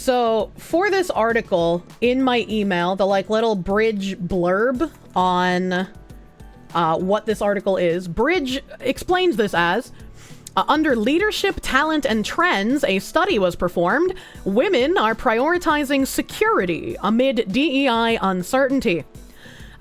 So for this article in my email, the like little bridge blurb on what this article is, Bridge explains this as, under leadership, talent, and trends, a study was performed. Women are prioritizing security amid DEI uncertainty.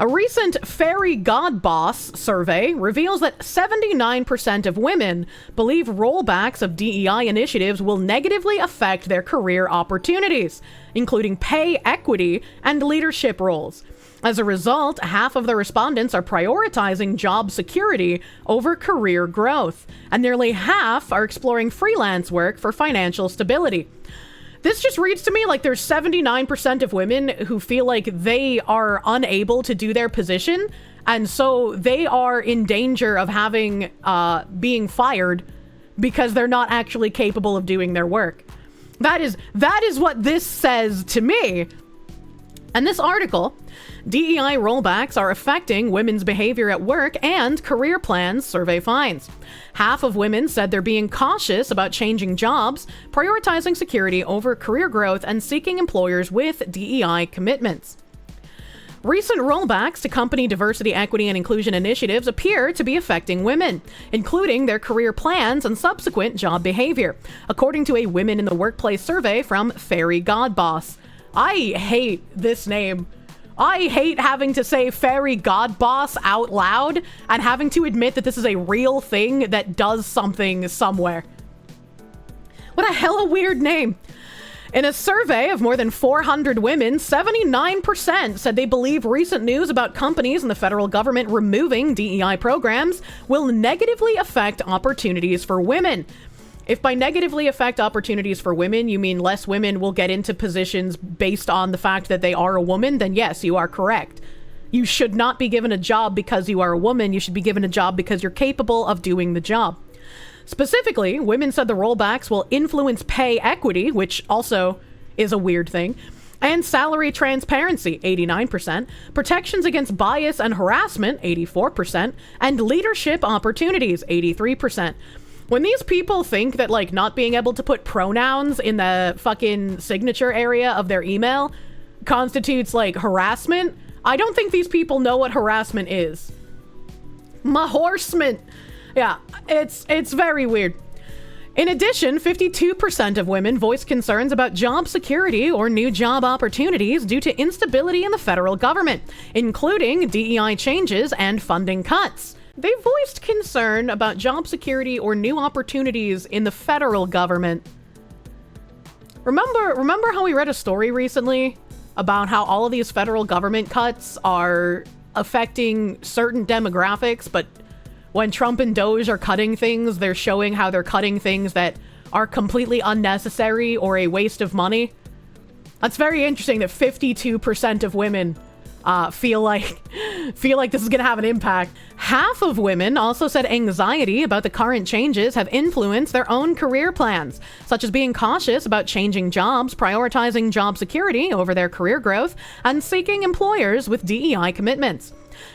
A recent Fairy God Boss survey reveals that 79% of women believe rollbacks of DEI initiatives will negatively affect their career opportunities, including pay equity and leadership roles. As a result, half of the respondents are prioritizing job security over career growth, and nearly half are exploring freelance work for financial stability. This just reads to me like there's 79% of women who feel like they are unable to do their position, and so they are in danger of having being fired because they're not actually capable of doing their work. That is what this says to me. And this article, DEI rollbacks are affecting women's behavior at work and career plans, survey finds. Half of women said they're being cautious about changing jobs, prioritizing security over career growth, and seeking employers with DEI commitments. Recent rollbacks to company diversity, equity, and inclusion initiatives appear to be affecting women, including their career plans and subsequent job behavior, according to a Women in the Workplace survey from Fairy God Boss. I hate this name. I hate having to say Fairy God Boss out loud and having to admit that this is a real thing that does something somewhere. What a hella weird name. In a survey of more than 400 women, 79% said they believe recent news about companies and the federal government removing DEI programs will negatively affect opportunities for women. If by negatively affect opportunities for women, you mean less women will get into positions based on the fact that they are a woman, then yes, you are correct. You should not be given a job because you are a woman. You should be given a job because you're capable of doing the job. Specifically, women said the rollbacks will influence pay equity, which also is a weird thing, and salary transparency, 89%, protections against bias and harassment, 84%, and leadership opportunities, 83%. When these people think that, like, not being able to put pronouns in the fucking signature area of their email constitutes, like, harassment, I don't think these people know what harassment is. Mahorseman. Yeah, it's very weird. In addition, 52% of women voiced concerns about job security or new job opportunities due to instability in the federal government, including DEI changes and funding cuts. They voiced concern about job security or new opportunities in the federal government. Remember how we read a story recently about how all of these federal government cuts are affecting certain demographics, but when Trump and Doge are cutting things, they're showing how they're cutting things that are completely unnecessary or a waste of money? That's very interesting that 52% of women feel like this is gonna have an impact. Half of women also said anxiety about the current changes have influenced their own career plans, such as being cautious about changing jobs, prioritizing job security over their career growth, and seeking employers with DEI commitments.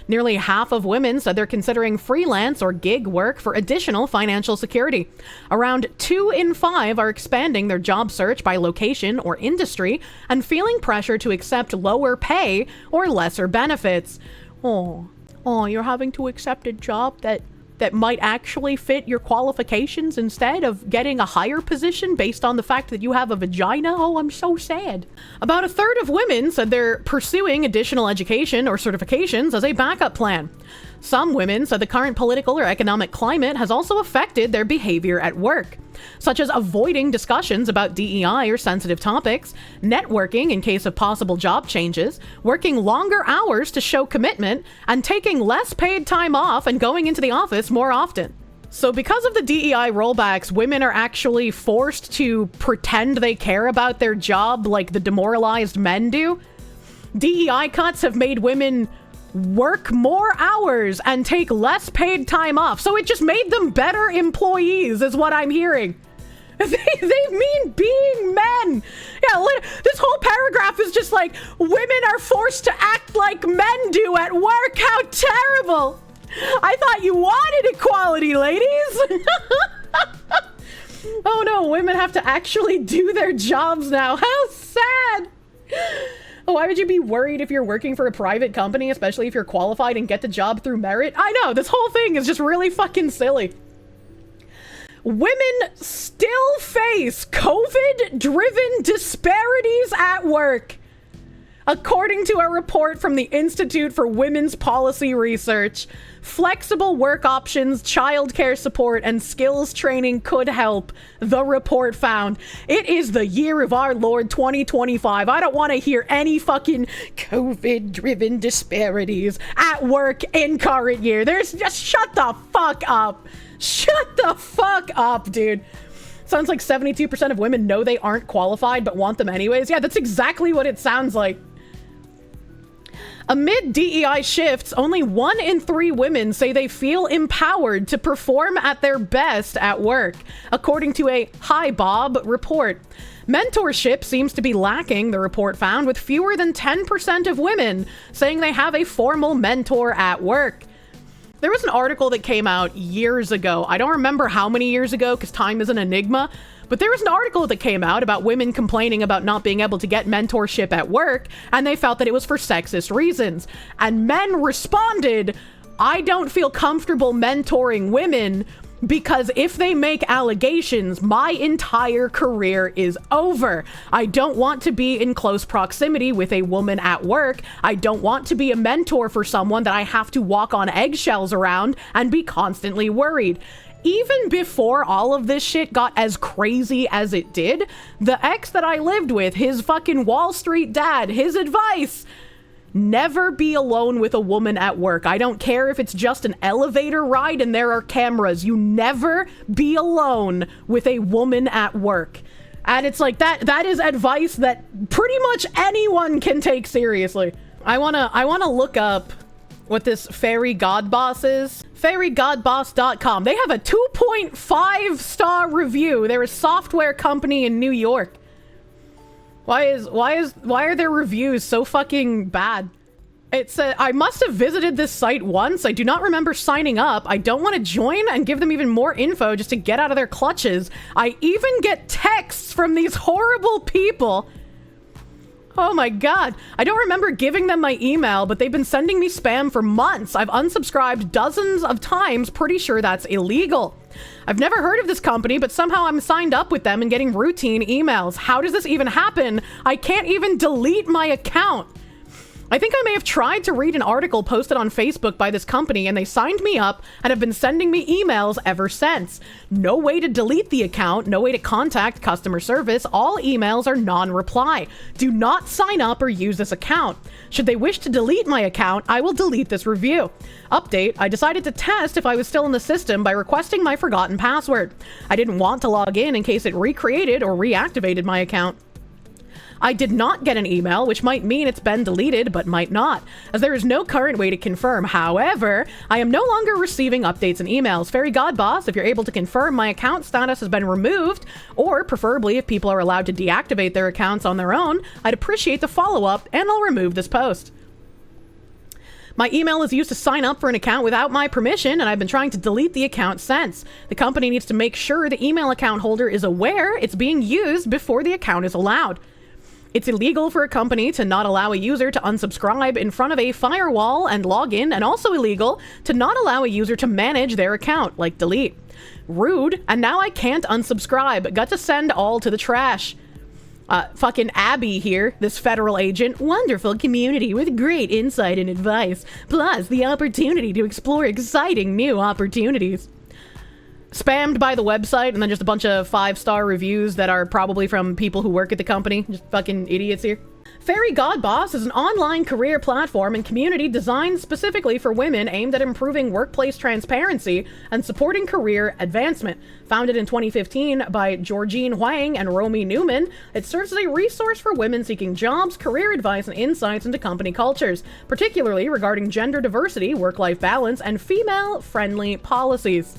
Nearly half of women said they're considering freelance or gig work for additional financial security. Around 2 in 5 are expanding their job search by location or industry and feeling pressure to accept lower pay or lesser benefits. Oh, you're having to accept a job that might actually fit your qualifications instead of getting a higher position based on the fact that you have a vagina? Oh, I'm so sad. About a third of women said they're pursuing additional education or certifications as a backup plan. Some women said the current political or economic climate has also affected their behavior at work, such as avoiding discussions about DEI or sensitive topics, networking in case of possible job changes, working longer hours to show commitment, and taking less paid time off and going into the office more often. So because of the DEI rollbacks, women are actually forced to pretend they care about their job like the demoralized men do. DEI cuts have made women work more hours and take less paid time off. So it just made them better employees, is what I'm hearing. They mean being men. Yeah, this whole paragraph is just like, women are forced to act like men do at work. How terrible. I thought you wanted equality, ladies. Oh no, women have to actually do their jobs now. How sad! Why would you be worried if you're working for a private company, especially if you're qualified and get the job through merit? I know, this whole thing is just really fucking silly. Women still face COVID-driven disparities at work, according to a report from the Institute for Women's Policy Research. Flexible work options, childcare support, and skills training could help, the report found. It is the year of our Lord 2025. I don't want to hear any fucking COVID-driven disparities at work in current year. There's just shut the fuck up. Shut the fuck up, dude. Sounds like 72% of women know they aren't qualified but want them anyways. Yeah, that's exactly what it sounds like. Amid DEI shifts, only 1 in 3 women say they feel empowered to perform at their best at work, according to a Hi Bob report. Mentorship seems to be lacking, the report found, with fewer than 10% of women saying they have a formal mentor at work. There was an article that came out years ago. I don't remember how many years ago because time is an enigma. But there was an article that came out about women complaining about not being able to get mentorship at work, and they felt that it was for sexist reasons. And men responded, I don't feel comfortable mentoring women because if they make allegations, my entire career is over. I don't want to be in close proximity with a woman at work. I don't want to be a mentor for someone that I have to walk on eggshells around and be constantly worried. Even before all of this shit got as crazy as it did, the ex that I lived with, his fucking Wall Street dad, his advice, never be alone with a woman at work. I don't care if it's just an elevator ride and there are cameras. You never be alone with a woman at work. And it's like that is advice that pretty much anyone can take seriously. I wanna look up what this fairy god boss is. Fairygodboss.com. They have a 2.5 star review. They're a software company in New York. Why are their reviews so fucking bad? It said, I must have visited this site once. I do not remember signing up. I don't want to join and give them even more info just to get out of their clutches. I even get texts from these horrible people. Oh my god. I don't remember giving them my email, but they've been sending me spam for months. I've unsubscribed dozens of times. Pretty sure that's illegal. I've never heard of this company, but somehow I'm signed up with them and getting routine emails. How does this even happen? I can't even delete my account. I think I may have tried to read an article posted on Facebook by this company and they signed me up and have been sending me emails ever since. No way to delete the account, no way to contact customer service. All emails are non-reply. Do not sign up or use this account. Should they wish to delete my account, I will delete this review. Update, I decided to test if I was still in the system by requesting my forgotten password. I didn't want to log in case it recreated or reactivated my account. I did not get an email, which might mean it's been deleted, but might not, as there is no current way to confirm. However, I am no longer receiving updates and emails. Fairy God Boss, if you're able to confirm my account status has been removed, or preferably if people are allowed to deactivate their accounts on their own, I'd appreciate the follow-up, and I'll remove this post. My email is used to sign up for an account without my permission, and I've been trying to delete the account since. The company needs to make sure the email account holder is aware it's being used before the account is allowed. It's illegal for a company to not allow a user to unsubscribe in front of a firewall and log in, and also illegal to not allow a user to manage their account, like delete. Rude, and now I can't unsubscribe. Got to send all to the trash. Fucking Abby here, this federal agent. Wonderful community with great insight and advice, plus the opportunity to explore exciting new opportunities. Spammed by the website, and then just a bunch of 5-star reviews that are probably from people who work at the company. Just fucking idiots here. Fairy God Boss is an online career platform and community designed specifically for women aimed at improving workplace transparency and supporting career advancement. Founded in 2015 by Georgine Huang and Romy Newman, it serves as a resource for women seeking jobs, career advice, and insights into company cultures, particularly regarding gender diversity, work-life balance, and female-friendly policies.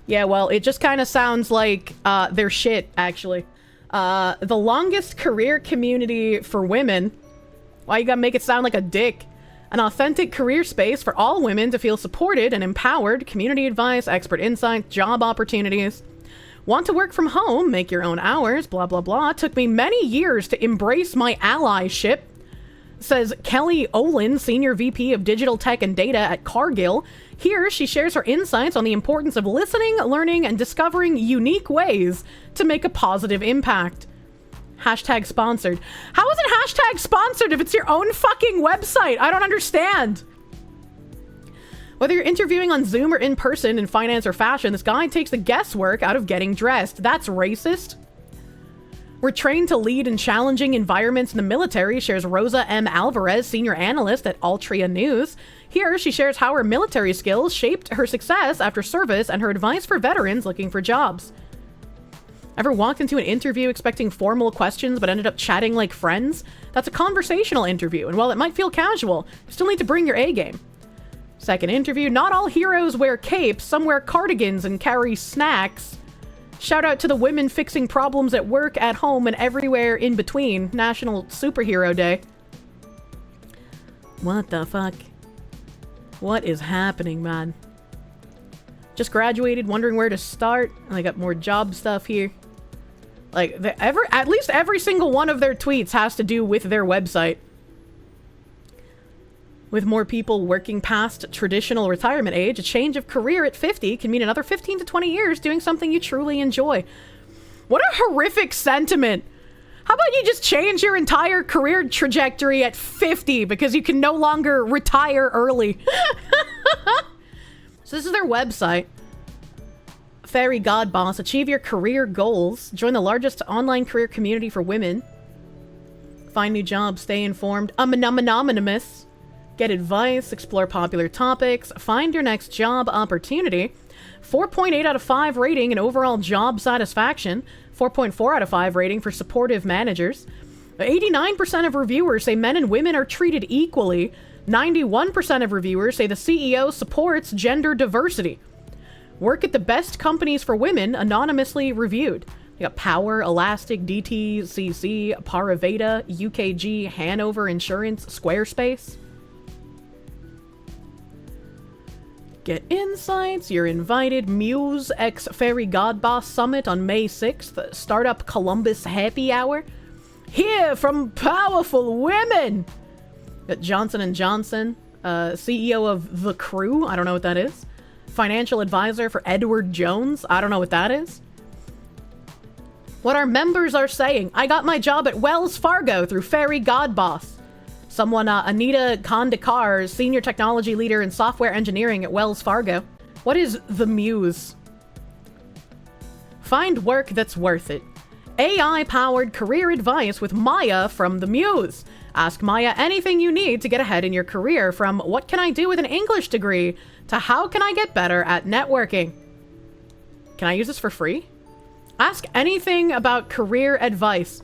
Yeah, well, it just kind of sounds like they're shit, actually. The longest career community for women. Why you gotta make it sound like a dick? An authentic career space for all women to feel supported and empowered, community advice, expert insight, job opportunities. Want to work from home, make your own hours, blah, blah, blah. Took me many years to embrace my allyship, says Kelly Olin, Senior VP of Digital Tech and Data at Cargill. Here, she shares her insights on the importance of listening, learning, and discovering unique ways to make a positive impact. Hashtag sponsored. How is it hashtag sponsored if it's your own fucking website? I don't understand. Whether you're interviewing on Zoom or in person in finance or fashion, this guide takes the guesswork out of getting dressed. That's racist. We're trained to lead in challenging environments in the military, shares Rosa M. Alvarez, senior analyst at Altria News. Here, she shares how her military skills shaped her success after service and her advice for veterans looking for jobs. Ever walked into an interview expecting formal questions but ended up chatting like friends? That's a conversational interview, and while it might feel casual, you still need to bring your A game. Second interview, not all heroes wear capes, some wear cardigans and carry snacks. Shout out to the women fixing problems at work, at home, and everywhere in between. National Superhero Day. What the fuck? What is happening, man? Just graduated, wondering where to start. I got more job stuff here. Like, at least every single one of their tweets has to do with their website. With more people working past traditional retirement age, a change of career at 50 can mean another 15 to 20 years doing something you truly enjoy. What a horrific sentiment. How about you just change your entire career trajectory at 50 because you can no longer retire early? So this is their website. Fairy God Boss, achieve your career goals. Join the largest online career community for women. Find new jobs, stay informed. Anonymous. Get advice, explore popular topics, find your next job opportunity. 4.8 out of 5 rating in overall job satisfaction. 4.4 out of 5 rating for supportive managers. 89% of reviewers say men and women are treated equally. 91% of reviewers say the CEO supports gender diversity. Work at the best companies for women, anonymously reviewed. You got Power, Elastic, DTCC, Paraveda, UKG, Hanover Insurance, Squarespace. Get insights, you're invited. Muse x Fairy God Boss Summit on May 6th. Startup Columbus Happy Hour. Hear from powerful women. Got Johnson & Johnson, CEO of The Crew. I don't know what that is. Financial advisor for Edward Jones. I don't know what that is. What our members are saying. I got my job at Wells Fargo through Fairy God Boss. Someone, Anita Kandekar, senior technology leader in software engineering at Wells Fargo. What is the Muse? Find work that's worth it. AI-powered career advice with Maya from the Muse. Ask Maya anything you need to get ahead in your career, from what can I do with an English degree to how can I get better at networking. Can I use this for free? Ask anything about career advice.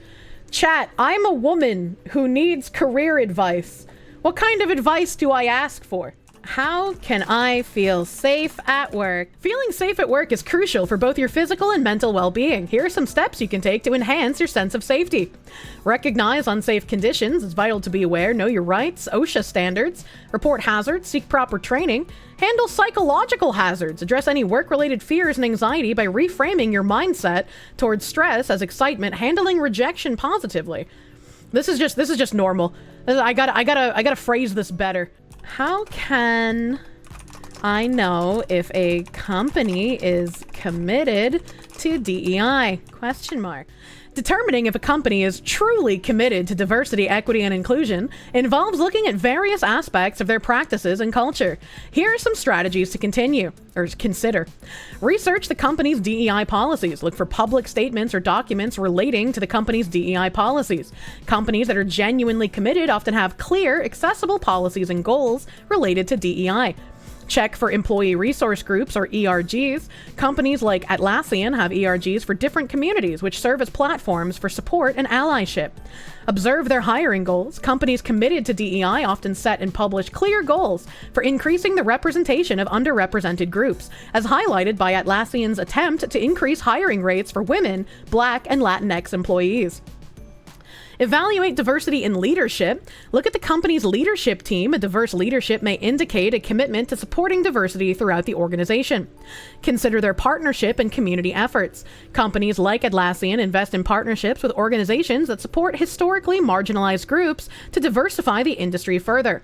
Chat, I'm a woman who needs career advice. What kind of advice do I ask for? How can I feel safe at work? Feeling safe at work is crucial for both your physical and mental well-being. Here are some steps you can take to enhance your sense of safety. Recognize unsafe conditions. It's vital to be aware. Know your rights. OSHA standards. Report hazards. Seek proper training. Handle psychological hazards. Address any work-related fears and anxiety by reframing your mindset towards stress as excitement. Handling rejection positively. This is just normal. I gotta phrase this better. How can I know if a company is committed to DEI? Question mark. Determining if a company is truly committed to diversity, equity, and inclusion involves looking at various aspects of their practices and culture. Here are some strategies to consider. Research the company's DEI policies. Look for public statements or documents relating to the company's DEI policies. Companies that are genuinely committed often have clear, accessible policies and goals related to DEI. Check for employee resource groups, or ERGs. Companies like Atlassian have ERGs for different communities, which serve as platforms for support and allyship. Observe their hiring goals. Companies committed to DEI often set and publish clear goals for increasing the representation of underrepresented groups, as highlighted by Atlassian's attempt to increase hiring rates for women, Black, and Latinx employees. Evaluate diversity in leadership. Look at the company's leadership team. A diverse leadership may indicate a commitment to supporting diversity throughout the organization. Consider their partnership and community efforts. Companies like Atlassian invest in partnerships with organizations that support historically marginalized groups to diversify the industry further.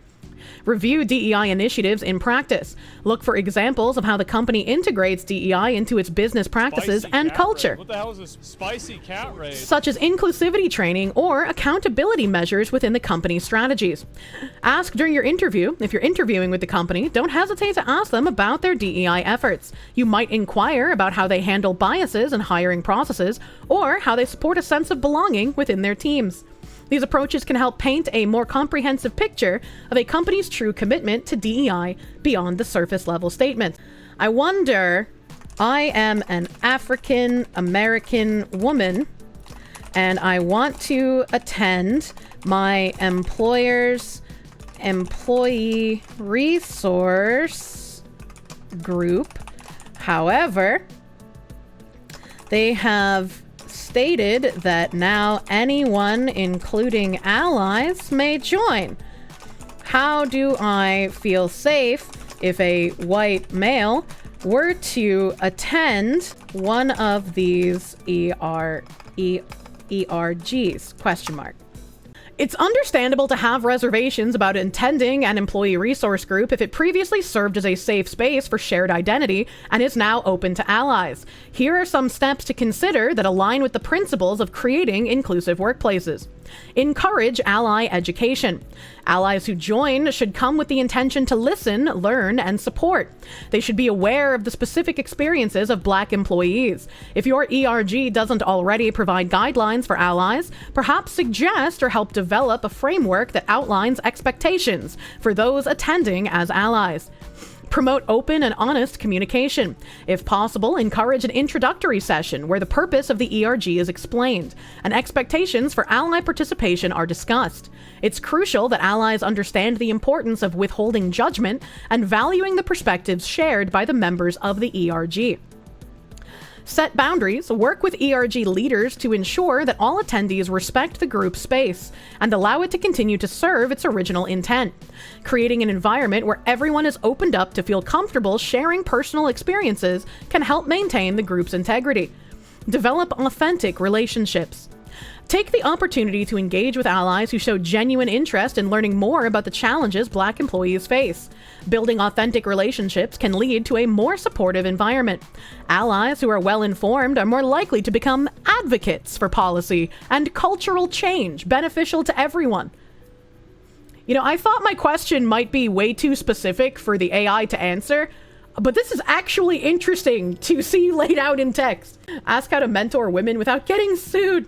Review DEI initiatives in practice. Look for examples of how the company integrates DEI into its business practices and culture. What the hell is this spicy cat raid? Such as inclusivity training or accountability measures within the company's strategies. Ask during your interview. If you're interviewing with the company, don't hesitate to ask them about their DEI efforts. You might inquire about how they handle biases in hiring processes or how they support a sense of belonging within their teams. These approaches can help paint a more comprehensive picture of a company's true commitment to DEI beyond the surface level statement. I wonder, I am an African American woman and I want to attend my employer's employee resource group. However, they have stated that now anyone, including allies, may join. How do I feel safe if a white male were to attend one of these ERGs? Question mark. It's understandable to have reservations about attending an employee resource group if it previously served as a safe space for shared identity and is now open to allies. Here are some steps to consider that align with the principles of creating inclusive workplaces. Encourage ally education. Allies who join should come with the intention to listen, learn, and support. They should be aware of the specific experiences of Black employees. If your ERG doesn't already provide guidelines for allies, perhaps suggest or help develop a framework that outlines expectations for those attending as allies. Promote open and honest communication. If possible, encourage an introductory session where the purpose of the ERG is explained and expectations for ally participation are discussed. It's crucial that allies understand the importance of withholding judgment and valuing the perspectives shared by the members of the ERG. Set boundaries. Work with ERG leaders to ensure that all attendees respect the group space and allow it to continue to serve its original intent. Creating an environment where everyone is opened up to feel comfortable sharing personal experiences can help maintain the group's integrity. Develop authentic relationships. Take the opportunity to engage with allies who show genuine interest in learning more about the challenges Black employees face. Building authentic relationships can lead to a more supportive environment. Allies who are well informed are more likely to become advocates for policy and cultural change beneficial to everyone. You know, I thought my question might be way too specific for the AI to answer, but this is actually interesting to see laid out in text. Ask how to mentor women without getting sued.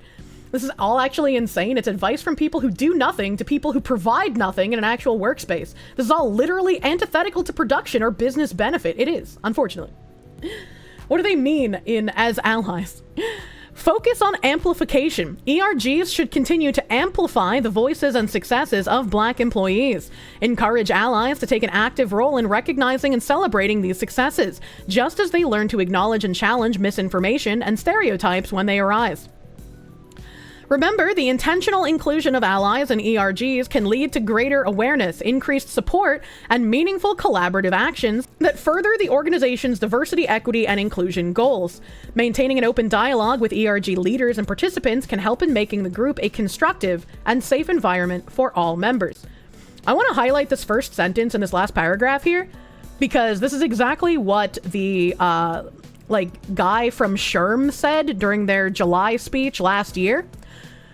This is all actually insane. It's advice from people who do nothing to people who provide nothing in an actual workspace. This is all literally antithetical to production or business benefit. It is, unfortunately. What do they mean in as allies? Focus on amplification. ERGs should continue to amplify the voices and successes of Black employees. Encourage allies to take an active role in recognizing and celebrating these successes, just as they learn to acknowledge and challenge misinformation and stereotypes when they arise. Remember, the intentional inclusion of allies and ERGs can lead to greater awareness, increased support, and meaningful collaborative actions that further the organization's diversity, equity, and inclusion goals. Maintaining an open dialogue with ERG leaders and participants can help in making the group a constructive and safe environment for all members. I want to highlight this first sentence in this last paragraph here, because this is exactly what the guy from SHRM said during their July speech last year,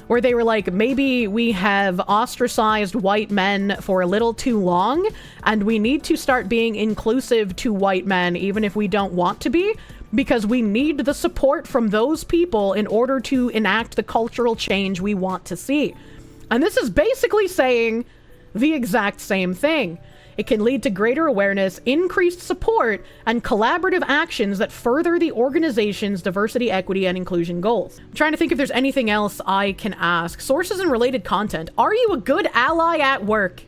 where they were like, maybe we have ostracized white men for a little too long, and we need to start being inclusive to white men, even if we don't want to be, because we need the support from those people in order to enact the cultural change we want to see. And this is basically saying the exact same thing. It can lead to greater awareness, increased support, and collaborative actions that further the organization's diversity, equity, and inclusion goals. I'm trying to think if there's anything else I can ask. Sources and related content. Are you a good ally at work?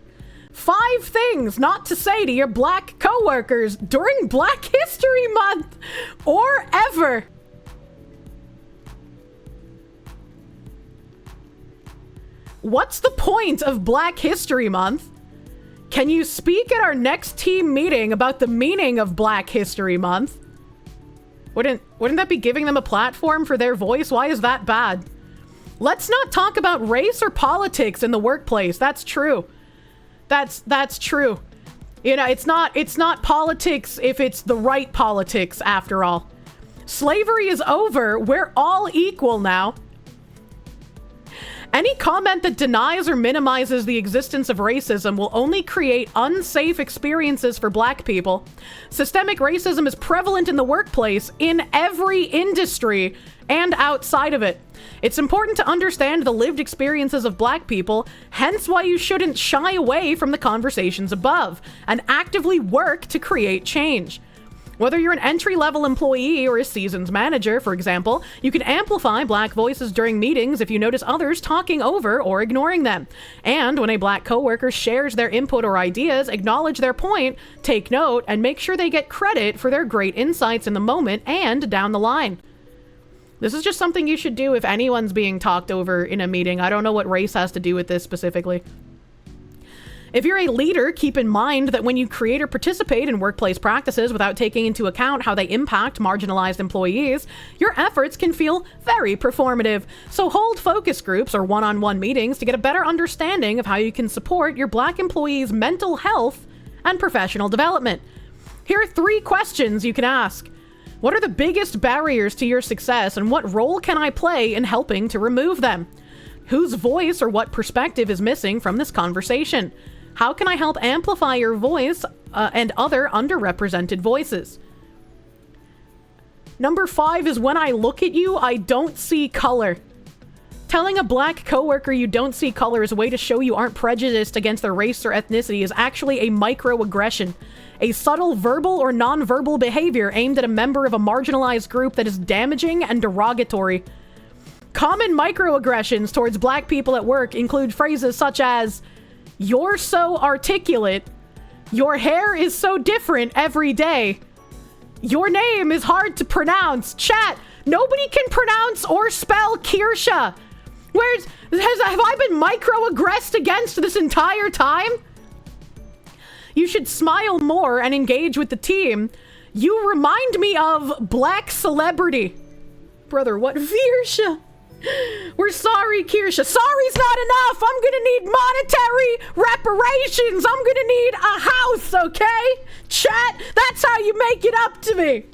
5 things not to say to your Black coworkers during Black History Month or ever. What's the point of Black History Month? Can you speak at our next team meeting about the meaning of Black History Month? Wouldn't that be giving them a platform for their voice? Why is that bad? Let's not talk about race or politics in the workplace. That's true. That's true. You know, it's not politics if it's the right politics after all. Slavery is over. We're all equal now. Any comment that denies or minimizes the existence of racism will only create unsafe experiences for Black people. Systemic racism is prevalent in the workplace, in every industry, and outside of it. It's important to understand the lived experiences of Black people, hence why you shouldn't shy away from the conversations above, and actively work to create change. Whether you're an entry-level employee or a seasoned manager, for example, you can amplify Black voices during meetings if you notice others talking over or ignoring them. And when a Black coworker shares their input or ideas, acknowledge their point, take note, and make sure they get credit for their great insights in the moment and down the line. This is just something you should do if anyone's being talked over in a meeting. I don't know what race has to do with this specifically. If you're a leader, keep in mind that when you create or participate in workplace practices without taking into account how they impact marginalized employees, your efforts can feel very performative. So hold focus groups or one-on-one meetings to get a better understanding of how you can support your Black employees' mental health and professional development. Here are 3 questions you can ask. What are the biggest barriers to your success, and what role can I play in helping to remove them? Whose voice or what perspective is missing from this conversation? How can I help amplify your voice and other underrepresented voices? Number 5 is when I look at you, I don't see color. Telling a Black coworker you don't see color is a way to show you aren't prejudiced against their race or ethnicity is actually a microaggression, a subtle verbal or nonverbal behavior aimed at a member of a marginalized group that is damaging and derogatory. Common microaggressions towards Black people at work include phrases such as, "You're so articulate," "Your hair is so different every day," "Your name is hard to pronounce." Chat, nobody can pronounce or spell Kirsche. Have I been microaggressed against this entire time? You should smile more and engage with the team. You remind me of Black celebrity. Brother, what Kirsche? We're sorry, Kirsche. Sorry's not enough. I'm gonna need monetary reparations. I'm gonna need a house, okay? Chat, that's how you make it up to me.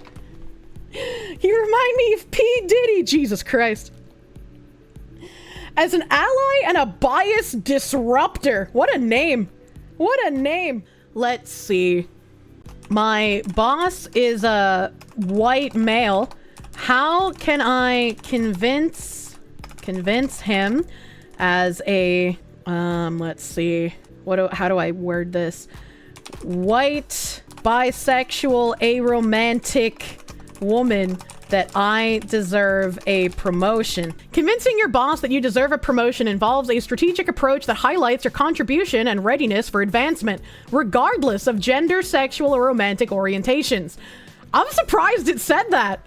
You remind me of P. Diddy. Jesus Christ. As an ally and a bias disruptor. What a name. What a name. Let's see. My boss is a white male. How can I convince him as a let's see, how do I word this? White, bisexual, aromantic woman that I deserve a promotion. Convincing your boss that you deserve a promotion involves a strategic approach that highlights your contribution and readiness for advancement, regardless of gender, sexual, or romantic orientations. I'm surprised it said that.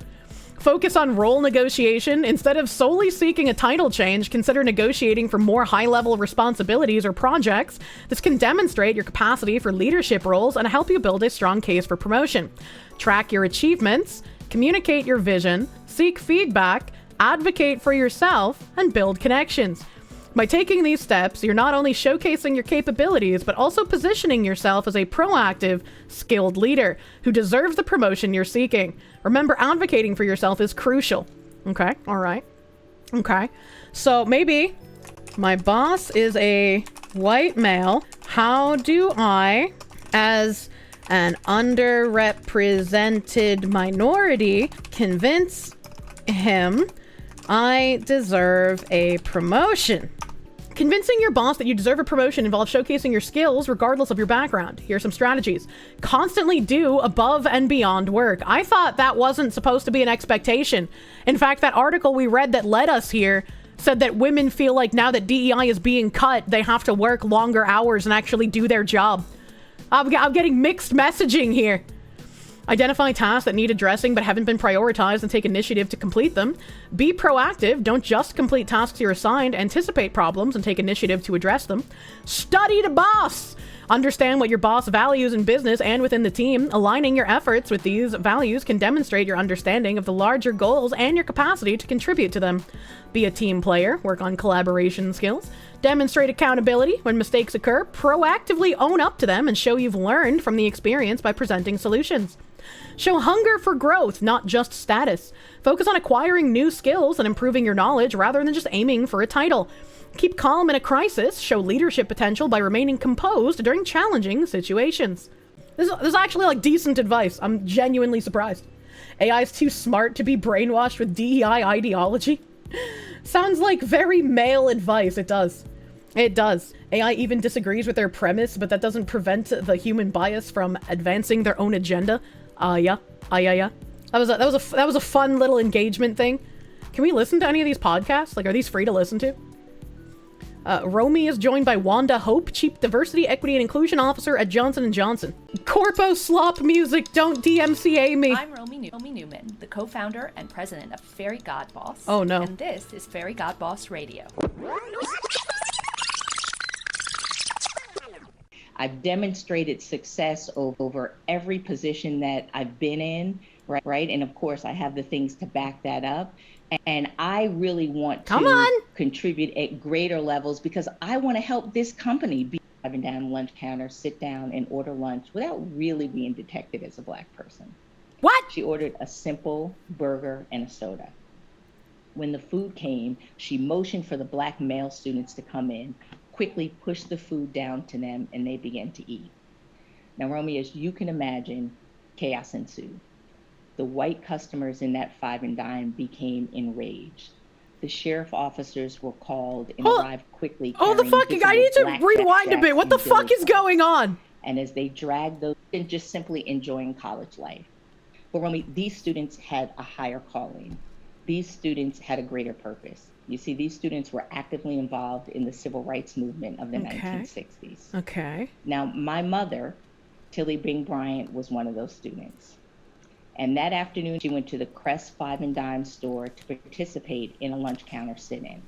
Focus on role negotiation. Instead of solely seeking a title change, consider negotiating for more high-level responsibilities or projects. This can demonstrate your capacity for leadership roles and help you build a strong case for promotion. Track your achievements, communicate your vision, seek feedback, advocate for yourself, and build connections. By taking these steps, you're not only showcasing your capabilities, but also positioning yourself as a proactive, skilled leader who deserves the promotion you're seeking. Remember, advocating for yourself is crucial. Okay, all right. Okay, so maybe my boss is a white male. How do I, as an underrepresented minority, convince him I deserve a promotion? Convincing your boss that you deserve a promotion involves showcasing your skills regardless of your background. Here are some strategies. Constantly do above and beyond work. I thought that wasn't supposed to be an expectation. In fact, that article we read that led us here said that women feel like now that DEI is being cut, they have to work longer hours and actually do their job. I'm getting mixed messaging here. Identify tasks that need addressing but haven't been prioritized and take initiative to complete them. Be proactive. Don't just complete tasks you're assigned. Anticipate problems and take initiative to address them. Study the boss. Understand what your boss values in business and within the team. Aligning your efforts with these values can demonstrate your understanding of the larger goals and your capacity to contribute to them. Be a team player. Work on collaboration skills. Demonstrate accountability when mistakes occur. Proactively own up to them and show you've learned from the experience by presenting solutions. Show hunger for growth, not just status. Focus on acquiring new skills and improving your knowledge rather than just aiming for a title. Keep calm in a crisis. Show leadership potential by remaining composed during challenging situations. This is actually like decent advice. I'm genuinely surprised. AI is too smart to be brainwashed with DEI ideology. Sounds like very male advice. It does. It does. AI even disagrees with their premise, but that doesn't prevent the human bias from advancing their own agenda. Yeah. That was a fun little engagement thing. Can we listen to any of these podcasts? Like, are these free to listen to? Romy is joined by Wanda Hope, Chief Diversity, Equity, and Inclusion Officer at Johnson & Johnson. Corpo slop music, don't DMCA me. I'm Romy Newman, the co-founder and president of Fairy God Boss. Oh no. And this is Fairy God Boss Radio. I've demonstrated success over every position that I've been in, right? And of course, I have the things to back that up. And I really want to contribute at greater levels because I want to help this company be driving down the lunch counter, sit down and order lunch without really being detected as a Black person. What? She ordered a simple burger and a soda. When the food came, she motioned for the Black male students to come in, quickly pushed the food down to them, and they began to eat. Now, Romy, as you can imagine, chaos ensued. The white customers in that five and dime became enraged. The sheriff officers were called and arrived quickly. Oh, the fucking, I need to rewind a bit. What the fuck is going on? And as they dragged those, and just simply enjoying college life. But Romy, these students had a higher calling. These students had a greater purpose. You see, these students were actively involved in the civil rights movement of the 1960s. Okay. Now, my mother, Tilly Bing Bryant, was one of those students. And that afternoon, she went to the Crest Five and Dime store to participate in a lunch counter sit-in.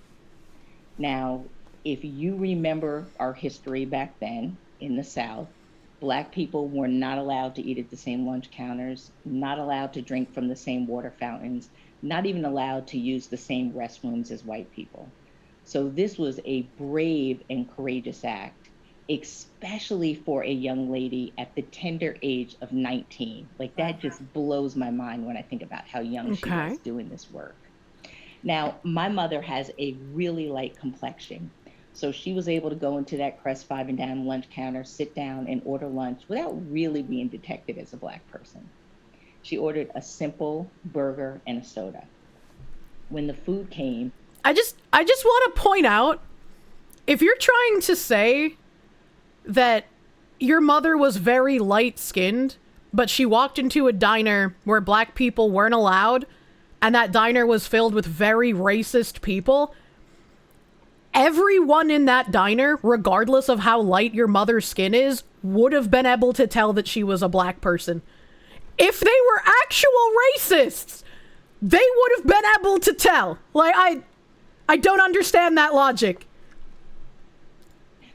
Now, if you remember our history back then in the South, Black people were not allowed to eat at the same lunch counters, not allowed to drink from the same water fountains, not even allowed to use the same restrooms as white people. So this was a brave and courageous act, especially for a young lady at the tender age of 19. Like, that just blows my mind when I think about how young she was doing this work. Now, my mother has a really light complexion. So she was able to go into that Crest Five and Dime lunch counter, sit down and order lunch without really being detected as a Black person. She ordered a simple burger and a soda. When the food came, I just want to point out, if you're trying to say that your mother was very light-skinned, but she walked into a diner where Black people weren't allowed, and that diner was filled with very racist people, everyone in that diner, regardless of how light your mother's skin is, would have been able to tell that she was a Black person. If they were actual racists, they would have been able to tell. Like, I don't understand that logic.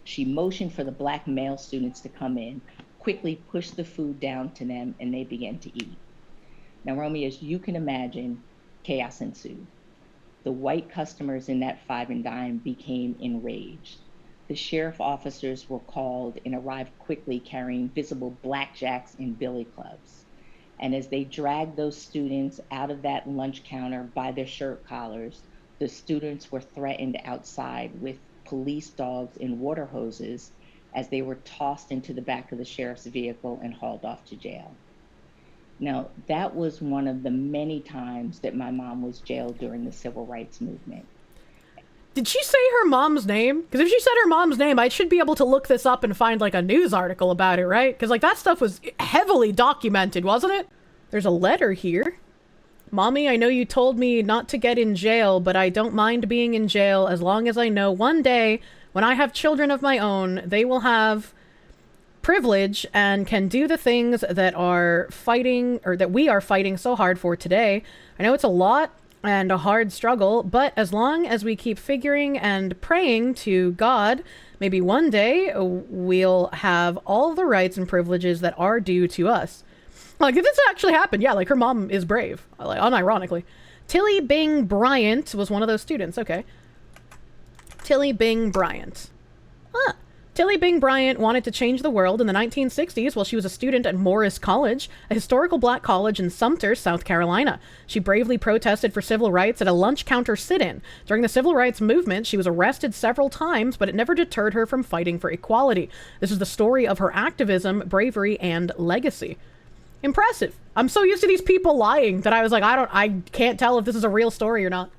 She motioned for the Black male students to come in, quickly pushed the food down to them, and they began to eat. Now, Romy, as you can imagine, chaos ensued. The white customers in that five and dime became enraged. The sheriff officers were called and arrived quickly carrying visible blackjacks and billy clubs. And as they dragged those students out of that lunch counter by their shirt collars, the students were threatened outside with police dogs and water hoses as they were tossed into the back of the sheriff's vehicle and hauled off to jail. Now, that was one of the many times that my mom was jailed during the civil rights movement. Did she say her mom's name? Because if she said her mom's name, I should be able to look this up and find like a news article about it, right? Because like that stuff was heavily documented, wasn't it? There's a letter here. Mommy, I know you told me not to get in jail, but I don't mind being in jail as long as I know one day when I have children of my own, they will have privilege and can do the things that are fighting, or that we are fighting so hard for today. I know it's a lot and a hard struggle, but as long as we keep figuring and praying to God, maybe one day we'll have all the rights and privileges that are due to us. Like, if this actually happened, yeah, like, her mom is brave, like, unironically. Tilly Bing Bryant was one of those students. Okay. Tilly Bing Bryant. Tilly Bing Bryant wanted to change the world in the 1960s while she was a student at Morris College, a historical black college in Sumter, South Carolina. She bravely protested for civil rights at a lunch counter sit-in. During the civil rights movement, she was arrested several times, but it never deterred her from fighting for equality. This is the story of her activism, bravery, and legacy. Impressive. I'm so used to these people lying that I was like, I can't tell if this is a real story or not.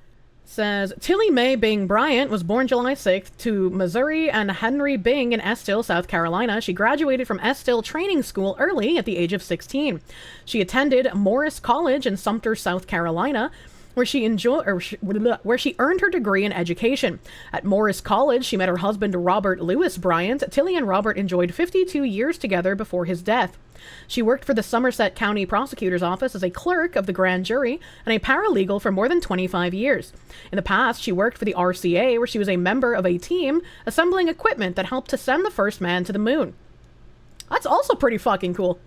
Says, Tilly Mae Bing Bryant was born July 6th to Missouri and Henry Bing in Estill, South Carolina. She graduated from Estill Training School early at the age of 16. She attended Morris College in Sumter, South Carolina, where she earned her degree in education. At Morris College, she met her husband, Robert Lewis Bryant. Tilly and Robert enjoyed 52 years together before his death. She worked for the Somerset County Prosecutor's Office as a clerk of the grand jury and a paralegal for more than 25 years. In the past, she worked for the RCA, where she was a member of a team assembling equipment that helped to send the first man to the moon. That's also pretty fucking cool.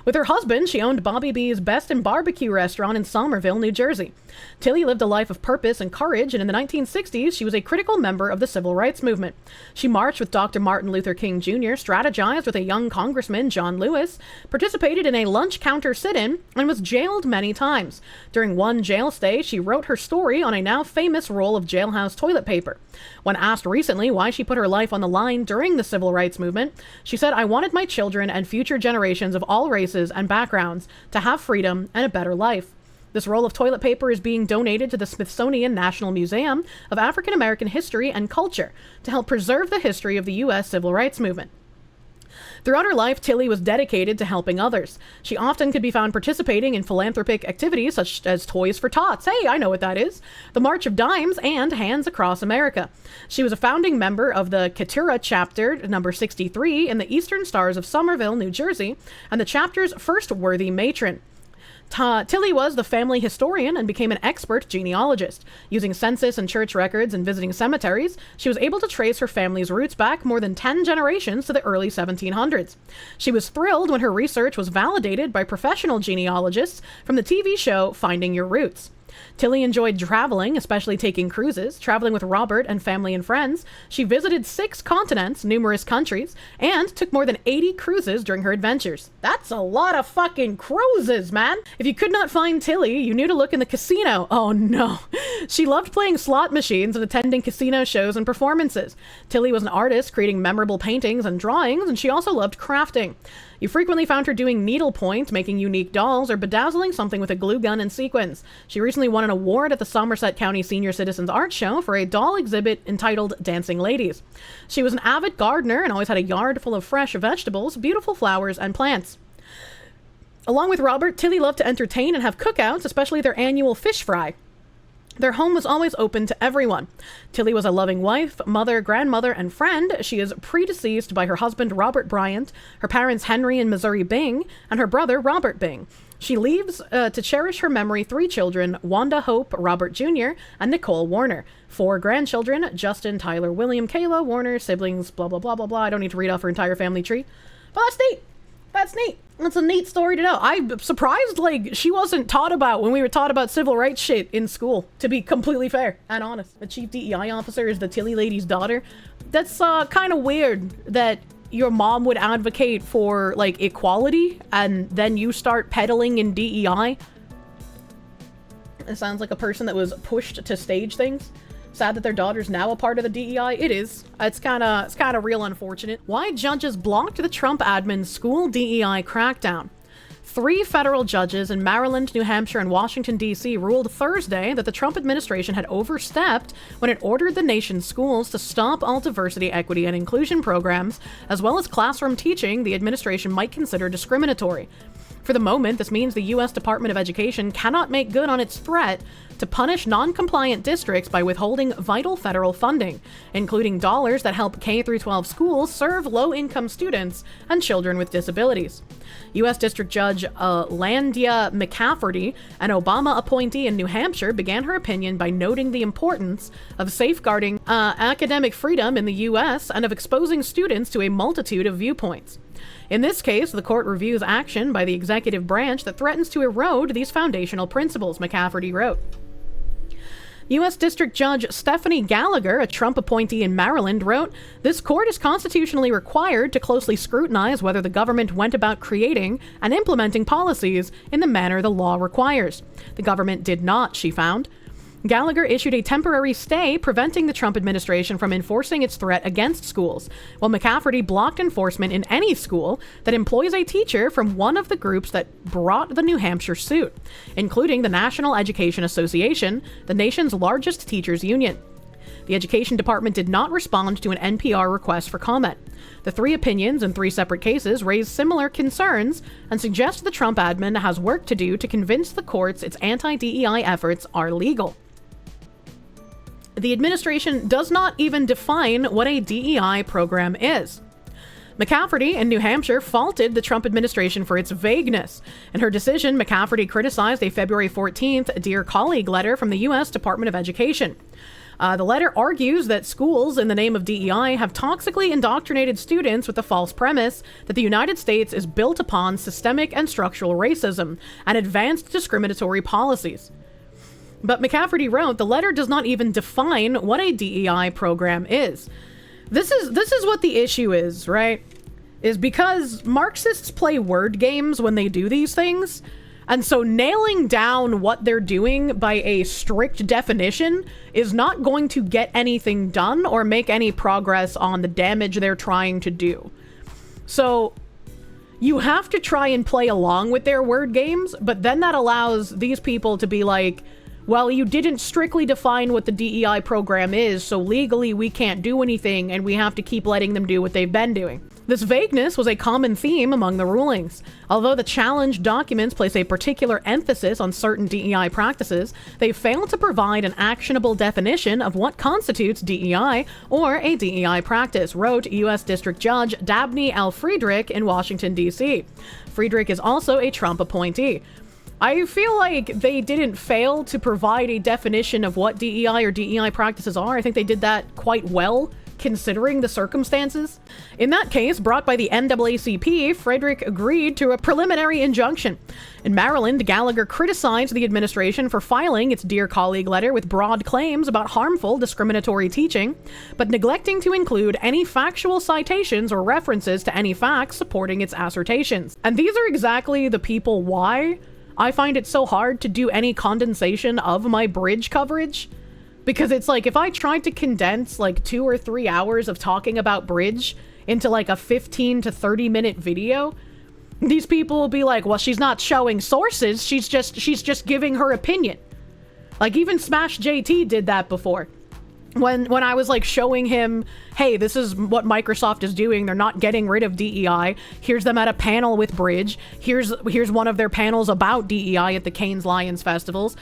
With her husband, she owned Bobby B's Best in Barbecue restaurant in Somerville, New Jersey. Tilly lived a life of purpose and courage, and in the 1960s, she was a critical member of the civil rights movement. She marched with Dr. Martin Luther King Jr., strategized with a young congressman, John Lewis, participated in a lunch counter sit-in, and was jailed many times. During one jail stay, she wrote her story on a now famous roll of jailhouse toilet paper. When asked recently why she put her life on the line during the civil rights movement, she said, "I wanted my children and future generations of all races and backgrounds to have freedom and a better life." This roll of toilet paper is being donated to the Smithsonian National Museum of African American History and Culture to help preserve the history of the U.S. civil rights movement. Throughout her life, Tilly was dedicated to helping others. She often could be found participating in philanthropic activities such as Toys for Tots. Hey, I know what that is. The March of Dimes and Hands Across America. She was a founding member of the Keturah chapter number 63 in the Eastern Stars of Somerville, New Jersey, and the chapter's first worthy matron. Tilly was the family historian and became an expert genealogist. Using census and church records and visiting cemeteries, she was able to trace her family's roots back more than 10 generations to the early 1700s. She was thrilled when her research was validated by professional genealogists from the TV show Finding Your Roots. Tilly enjoyed traveling, especially taking cruises, traveling with Robert and family and friends. She visited 6 continents, numerous countries, and took more than 80 cruises during her adventures. That's a lot of fucking cruises, man! If you could not find Tilly, you knew to look in the casino. Oh no. She loved playing slot machines and attending casino shows and performances. Tilly was an artist, creating memorable paintings and drawings, and she also loved crafting. You frequently found her doing needlepoint, making unique dolls, or bedazzling something with a glue gun and sequins. She recently won an award at the Somerset County Senior Citizens Art Show for a doll exhibit entitled Dancing Ladies. She was an avid gardener and always had a yard full of fresh vegetables, beautiful flowers, and plants. Along with Robert, Tilly loved to entertain and have cookouts, especially their annual fish fry. Their home was always open to everyone. Tilly was a loving wife, mother, grandmother, and friend. She is predeceased by her husband, Robert Bryant, her parents, Henry and Missouri Bing, and her brother, Robert Bing. She leaves to cherish her memory 3 children, Wanda Hope, Robert Jr., and Nicole Warner. 4 grandchildren, Justin, Tyler, William, Kayla, Warner, siblings, blah, blah, blah, blah, blah. I don't need to read off her entire family tree. But that's neat. That's neat. That's a neat story to know. I'm surprised, like, she wasn't taught about when we were taught about civil rights shit in school, to be completely fair and honest. The chief DEI officer is the Tilly lady's daughter. That's kind of weird that your mom would advocate for, like, equality and then you start peddling in DEI. It sounds like a person that was pushed to stage things. Sad that their daughter's now a part of the DEI. It is. It's kind of real unfortunate. Why judges blocked the Trump admin's school DEI crackdown. 3 federal judges in Maryland, New Hampshire, and Washington, D.C. ruled Thursday that the Trump administration had overstepped when it ordered the nation's schools to stop all diversity, equity, and inclusion programs, as well as classroom teaching the administration might consider discriminatory. For the moment, this means the U.S. Department of Education cannot make good on its threat to punish non-compliant districts by withholding vital federal funding, including dollars that help K-12 schools serve low-income students and children with disabilities. U.S. District Judge Landia McCafferty, an Obama appointee in New Hampshire, began her opinion by noting the importance of safeguarding academic freedom in the U.S. and of exposing students to a multitude of viewpoints. In this case, the court reviews action by the executive branch that threatens to erode these foundational principles, McCafferty wrote. U.S. District Judge Stephanie Gallagher, a Trump appointee in Maryland, wrote, "This court is constitutionally required to closely scrutinize whether the government went about creating and implementing policies in the manner the law requires. The government did not," she found. Gallagher issued a temporary stay preventing the Trump administration from enforcing its threat against schools, while McCafferty blocked enforcement in any school that employs a teacher from one of the groups that brought the New Hampshire suit, including the National Education Association, the nation's largest teachers union. The Education Department did not respond to an NPR request for comment. The three opinions in three separate cases raise similar concerns and suggest the Trump admin has work to do to convince the courts its anti-DEI efforts are legal. The administration does not even define what a DEI program is. McCafferty in New Hampshire faulted the Trump administration for its vagueness. In her decision, McCafferty criticized a February 14th Dear Colleague letter from the U.S. Department of Education. The letter argues that schools, in the name of DEI, have toxically indoctrinated students with the false premise that the United States is built upon systemic and structural racism and advanced discriminatory policies. But McCafferty wrote, the letter does not even define what a DEI program is. This is what the issue is, right? Is because Marxists play word games when they do these things. And so nailing down what they're doing by a strict definition is not going to get anything done or make any progress on the damage they're trying to do. So you have to try and play along with their word games, but then that allows these people to be like, well, you didn't strictly define what the DEI program is, so legally we can't do anything and we have to keep letting them do what they've been doing. This vagueness was a common theme among the rulings. Although the challenged documents place a particular emphasis on certain DEI practices, they fail to provide an actionable definition of what constitutes DEI or a DEI practice, wrote U.S. District Judge Dabney L. Friedrich in Washington, D.C. Friedrich is also a Trump appointee. I feel like they didn't fail to provide a definition of what DEI or DEI practices are. I think they did that quite well, considering the circumstances. In that case, brought by the NAACP, Friedrich agreed to a preliminary injunction. In Maryland, Gallagher criticized the administration for filing its Dear Colleague letter with broad claims about harmful discriminatory teaching, but neglecting to include any factual citations or references to any facts supporting its assertions. And these are exactly the people why I find it so hard to do any condensation of my Bridge coverage. Because it's like, if I tried to condense like 2 or 3 hours of talking about Bridge into like a 15 to 30 minute video, these people will be like, well, she's not showing sources, she's just giving her opinion. Like even Smash JT did that before. When I was like showing him, hey, this is what Microsoft is doing, they're not getting rid of DEI. Here's them at a panel with Bridge. Here's one of their panels about DEI at the Cannes Lions festivals.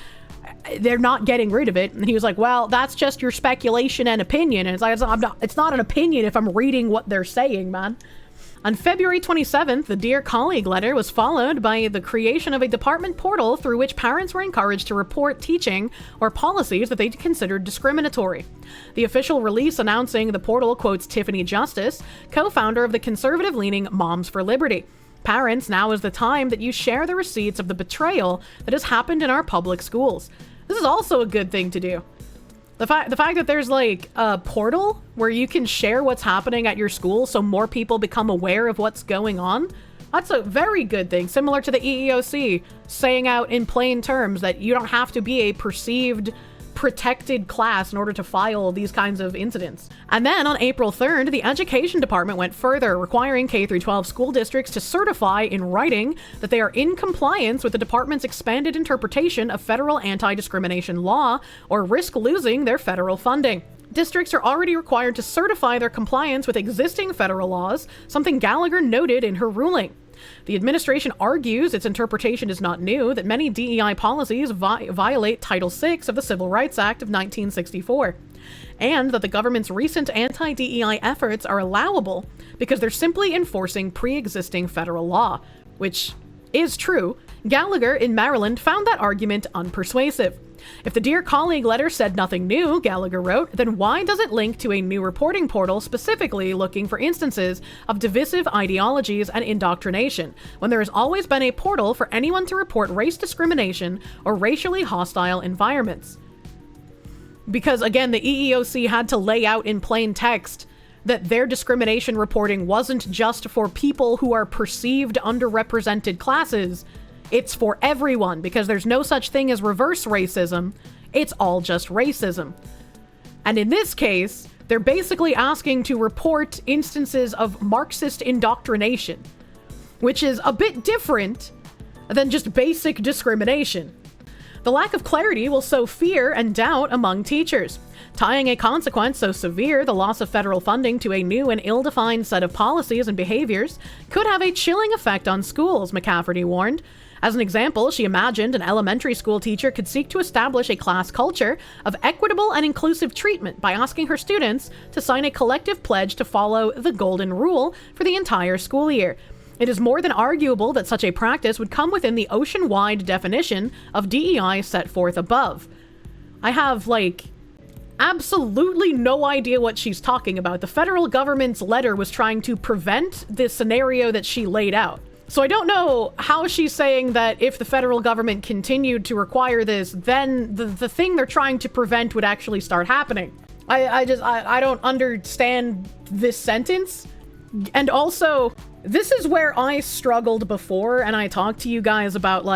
They're not getting rid of it. And he was like, well, that's just your speculation and opinion. And it's like, it's not an opinion if I'm reading what they're saying, man. On February 27th, the Dear Colleague letter was followed by the creation of a department portal through which parents were encouraged to report teaching or policies that they considered discriminatory. The official release announcing the portal quotes Tiffany Justice, co-founder of the conservative-leaning Moms for Liberty. Parents, now is the time that you share the receipts of the betrayal that has happened in our public schools. This is also a good thing to do. The fact that there's like a portal where you can share what's happening at your school so more people become aware of what's going on, that's a very good thing. Similar to the EEOC saying out in plain terms that you don't have to be a perceived protected class in order to file these kinds of incidents. And then on April 3rd, the Education Department went further, requiring K-12 school districts to certify in writing that they are in compliance with the department's expanded interpretation of federal anti-discrimination law or risk losing their federal funding. Districts are already required to certify their compliance with existing federal laws, something Gallagher noted in her ruling. The administration argues its interpretation is not new, that many DEI policies violate Title VI of the Civil Rights Act of 1964, and that the government's recent anti-DEI efforts are allowable because they're simply enforcing pre-existing federal law, which is true. Gallagher in Maryland found that argument unpersuasive. If the Dear Colleague letter said nothing new, Gallagher wrote, then why does it link to a new reporting portal specifically looking for instances of divisive ideologies and indoctrination, when there has always been a portal for anyone to report race discrimination or racially hostile environments? Because, again, the EEOC had to lay out in plain text that their discrimination reporting wasn't just for people who are perceived underrepresented classes. It's for everyone, because there's no such thing as reverse racism. It's all just racism. And in this case, they're basically asking to report instances of Marxist indoctrination, which is a bit different than just basic discrimination. The lack of clarity will sow fear and doubt among teachers. Tying a consequence so severe, the loss of federal funding, to a new and ill-defined set of policies and behaviors could have a chilling effect on schools, McCafferty warned. As an example, she imagined an elementary school teacher could seek to establish a class culture of equitable and inclusive treatment by asking her students to sign a collective pledge to follow the Golden Rule for the entire school year. It is more than arguable that such a practice would come within the ocean-wide definition of DEI set forth above. I have, absolutely no idea what she's talking about. The federal government's letter was trying to prevent this scenario that she laid out. So I don't know how she's saying that if the federal government continued to require this, then the thing they're trying to prevent would actually start happening. I don't understand this sentence. And also, this is where I struggled before, and I talked to you guys about,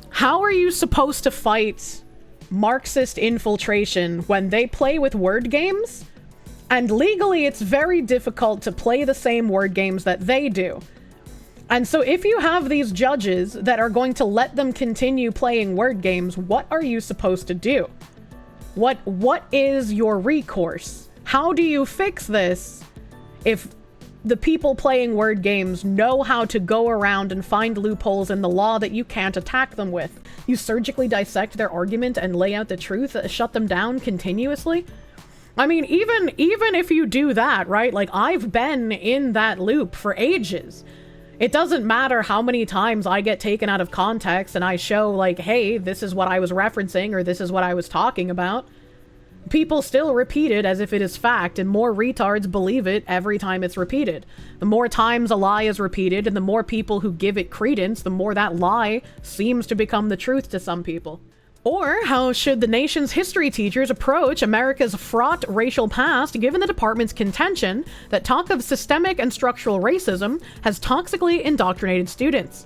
how are you supposed to fight Marxist infiltration when they play with word games? And legally, it's very difficult to play the same word games that they do. And so if you have these judges that are going to let them continue playing word games, what are you supposed to do? What is your recourse? How do you fix this if the people playing word games know how to go around and find loopholes in the law that you can't attack them with? You surgically dissect their argument and lay out the truth, shut them down continuously? I mean, even if you do that, right? I've been in that loop for ages. It doesn't matter how many times I get taken out of context and I show, hey, this is what I was referencing or this is what I was talking about. People still repeat it as if it is fact, and more retards believe it every time it's repeated. The more times a lie is repeated and the more people who give it credence, the more that lie seems to become the truth to some people. Or how should the nation's history teachers approach America's fraught racial past, given the department's contention that talk of systemic and structural racism has toxically indoctrinated students?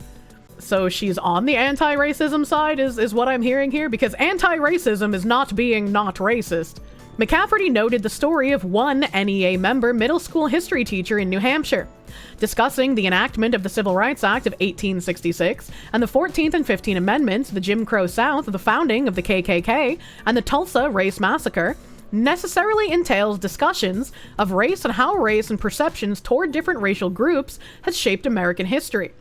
So she's on the anti-racism side, is what I'm hearing here, because anti-racism is not being not racist. McCafferty noted the story of one NEA member middle school history teacher in New Hampshire, discussing the enactment of the Civil Rights Act of 1866 and the 14th and 15th Amendments, the Jim Crow South, the founding of the KKK, and the Tulsa Race Massacre, necessarily entails discussions of race and how race and perceptions toward different racial groups has shaped American history.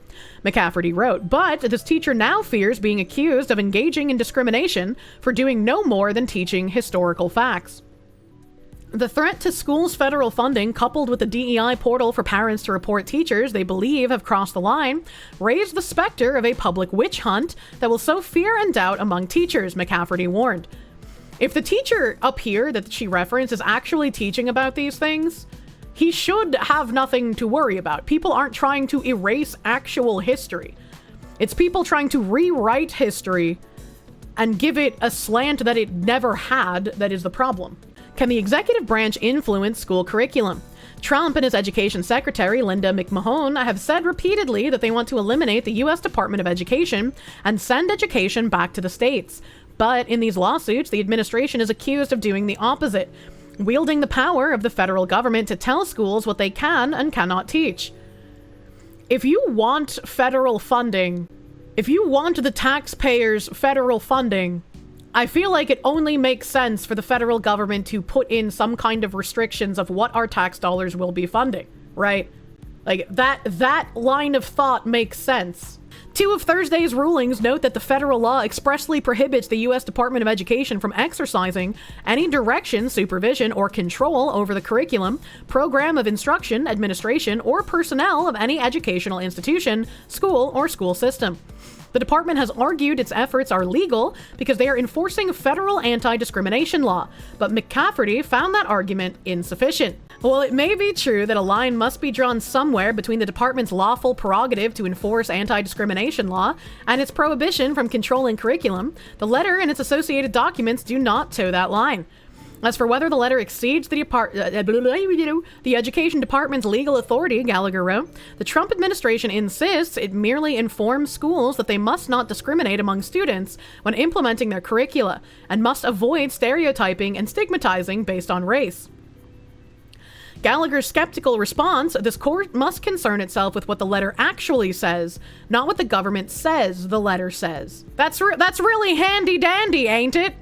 McCafferty wrote, but this teacher now fears being accused of engaging in discrimination for doing no more than teaching historical facts. The threat to schools' federal funding, coupled with the DEI portal for parents to report teachers they believe have crossed the line, raised the specter of a public witch hunt that will sow fear and doubt among teachers, McCafferty warned. If the teacher up here that she referenced is actually teaching about these things, he should have nothing to worry about. People aren't trying to erase actual history. It's people trying to rewrite history and give it a slant that it never had that is the problem. Can the executive branch influence school curriculum? Trump and his education secretary, Linda McMahon, have said repeatedly that they want to eliminate the U.S. Department of Education and send education back to the states. But in these lawsuits, the administration is accused of doing the opposite, wielding the power of the federal government to tell schools what they can and cannot teach. If you want federal funding, if you want the taxpayers' federal funding, I feel like it only makes sense for the federal government to put in some kind of restrictions of what our tax dollars will be funding, right? Like, that line of thought makes sense. Two of Thursday's rulings note that the federal law expressly prohibits the U.S. Department of Education from exercising any direction, supervision, or control over the curriculum, program of instruction, administration, or personnel of any educational institution, school, or school system. The department has argued its efforts are legal because they are enforcing federal anti-discrimination law, but McCafferty found that argument insufficient. While it may be true that a line must be drawn somewhere between the department's lawful prerogative to enforce anti-discrimination law and its prohibition from controlling curriculum, the letter and its associated documents do not toe that line. As for whether the letter exceeds the Education Department's legal authority, Gallagher wrote, the Trump administration insists it merely informs schools that they must not discriminate among students when implementing their curricula and must avoid stereotyping and stigmatizing based on race. Gallagher's skeptical response, this court must concern itself with what the letter actually says, not what the government says the letter says. That's really handy-dandy, ain't it?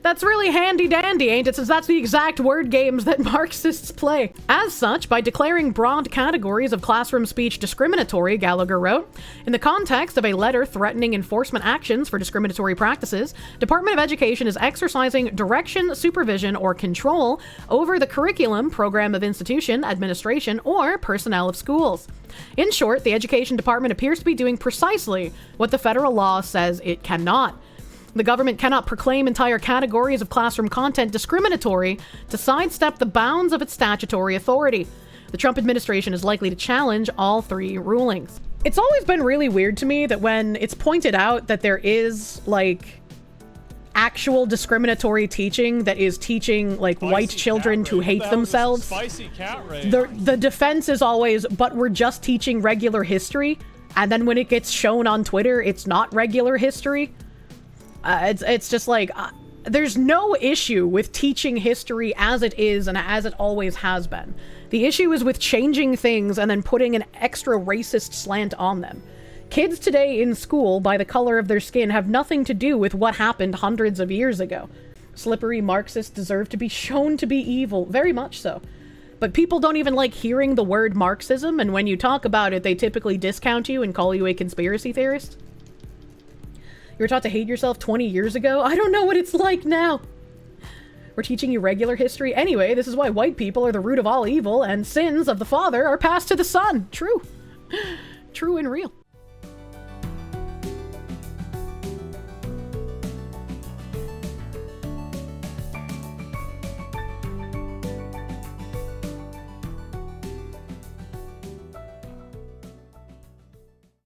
That's really handy-dandy, ain't it? Since that's the exact word games that Marxists play. As such, by declaring broad categories of classroom speech discriminatory, Gallagher wrote, in the context of a letter threatening enforcement actions for discriminatory practices, Department of Education is exercising direction, supervision, or control over the curriculum, program of institution, administration, or personnel of schools. In short, the Education Department appears to be doing precisely what the federal law says it cannot. The government cannot proclaim entire categories of classroom content discriminatory to sidestep the bounds of its statutory authority. The Trump administration is likely to challenge all three rulings. It's always been really weird to me that when it's pointed out that there is, like, actual discriminatory teaching that is teaching, like, white children to hate themselves, the defense is always, but we're just teaching regular history, and then when it gets shown on Twitter, it's not regular history. It's just like, there's no issue with teaching history as it is and as it always has been. The issue is with changing things and then putting an extra racist slant on them. Kids today in school, by the color of their skin, have nothing to do with what happened hundreds of years ago. Slippery Marxists deserve to be shown to be evil, very much so. But people don't even like hearing the word Marxism, and when you talk about it, they typically discount you and call you a conspiracy theorist. You were taught to hate yourself 20 years ago? I don't know what it's like now. We're teaching you regular history. Anyway, this is why white people are the root of all evil, and sins of the father are passed to the son. True. True and real.